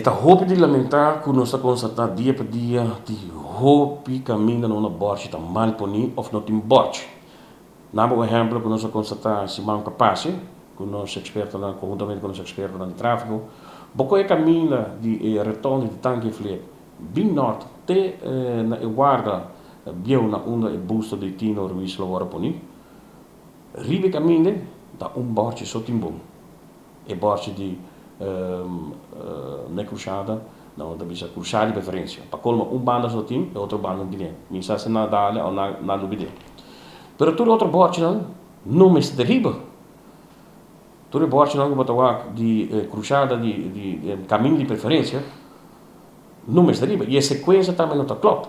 a hope de lamentar que nós constatar dia por dia de hope caminha numa borte tá mal poni of not in borte. Namo exemplo que nós constatar se manca passe, que nós expertos na conjuntamente com os expertos no tráfego, boko é caminha de retorno de tanque fleet, bem norte, te na guarda bieu na onda e busto de Tino Ruiz Lawara poni. Ribe caminha da borte sotimbom. E borte de na cruzada, não, da bisa cruzada de preferência. Para colma banda só tem, e outro banda de dentro. Misa se na dale ou na lubide. Pero tudo outro borte não é terrível. Tudo borte não que botar de cruzada de caminho de preferência, não é terrível. E a sequência também não está claro.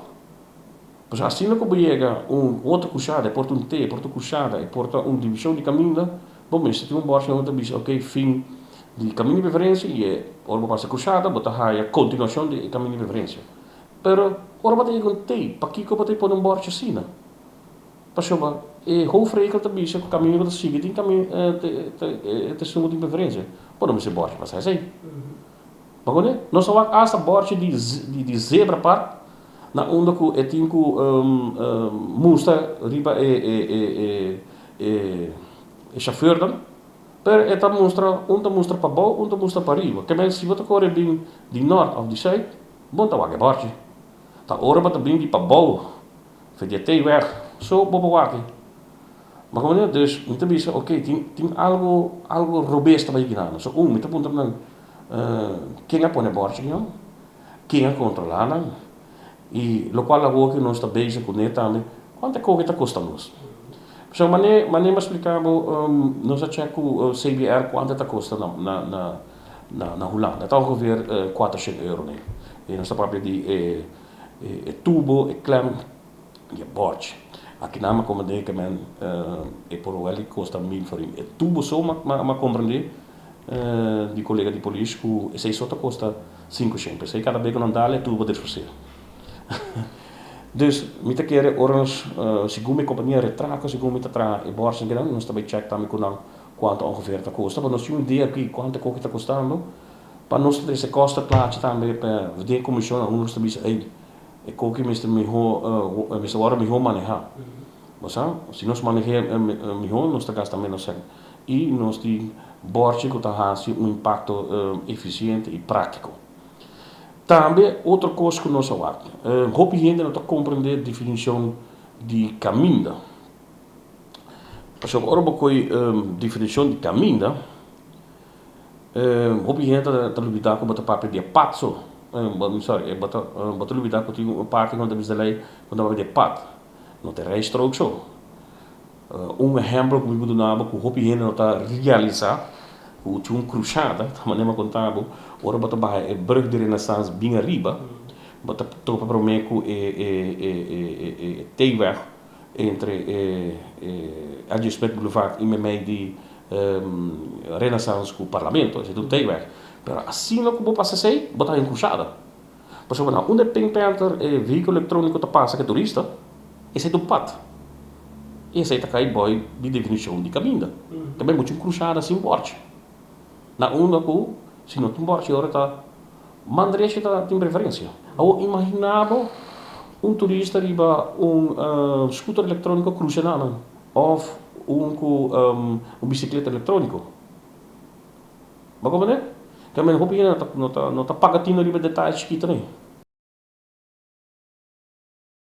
Pois assim não que chega outra cruzada, porta T, porta cruzada e porta divisão de caminho, bom, mas se tem borte não está ok, fim de caminho de preferência e ora passa cruzada, bota a continuação de caminho de preferência. Pero ora bota aí com T, para que eu botei por borte assim, não? Passoba, hoe frequent de bisa que o caminho que sigue tem caminho te sumo de preferência. Podemos ser borte, mas é assim. Bagulho, nós só hasta borte de zebra par na onda que tem que mostra riba chauffeur dan. Per eta mostra para baixo, mostra para riba. Que men se você corre bem de norte ou de sul, bom tá wagen borte. Tá ora bota bem de para baixo, fedia te weg. Zo bobowaki. Maar gewoon dus niet te bieden, oké, tem algo robusto bij gedaan. Zo met punto dan quem a põe bordo não, quem a controlar não, e lo qual agora que nós está bezig com ele também, quanto é que está custando nos? So maneira explicava nós a check o CBR quanto está custando na Holanda. Está ongeveer 400 euro né. E nós está próprio de tubo, klem e bordo. Aqui na como de que men por o ele custa 1000 for ele. Tubo só ma compreender di collega di polícia que sei só custa 500. Sei cada vez que não dá é tubo desfazer. Dus met keer orans segundo a companhia retraca, segundo a tra e borsa grande, nós também check também com quanto ongeveer está custa, para nós temos ideia aqui quanto é que está custando. Para nós ter esse custo claro também para de comissão, nós também e koki Mr. Miho manejar. Se nós manejar Miho, nós gasta menos e nós tem borte que está impacto eficiente e prático. Também outra coisa que nós falamos, hope gente não está compreender a definição de caminho. Porque agora coi definição de caminho, hope gente está lidando com o papel de passo. Sorry, bota lubida que tem parte quando eles lei quando vai de pat não tem reistrook zo exemplo que we doen que o hopi heen não está realizar o tinha cruzada também mas contava ora bota baie brug de renaissance bem arriba bota topa promeco teeweg entre Adjustment Boulevard e meio de renaissance com o parlamento esse do teeweg. Pero assim não como passa sei, botar em cruzada. Por exemplo, onde tem penter veículo eletrônico que passa que é turista, esse é do pat. Esse aí tá cai boy de definição de caminho. Também muito cruzada assim borte. Na onda que se não tem borte agora tá mandreche tá tem preferência. Eu imaginava turista riba scooter eletrônico cruzando ou bicicleta eletrônico. Mas como é? Também não está pagatino ali detalhes que também.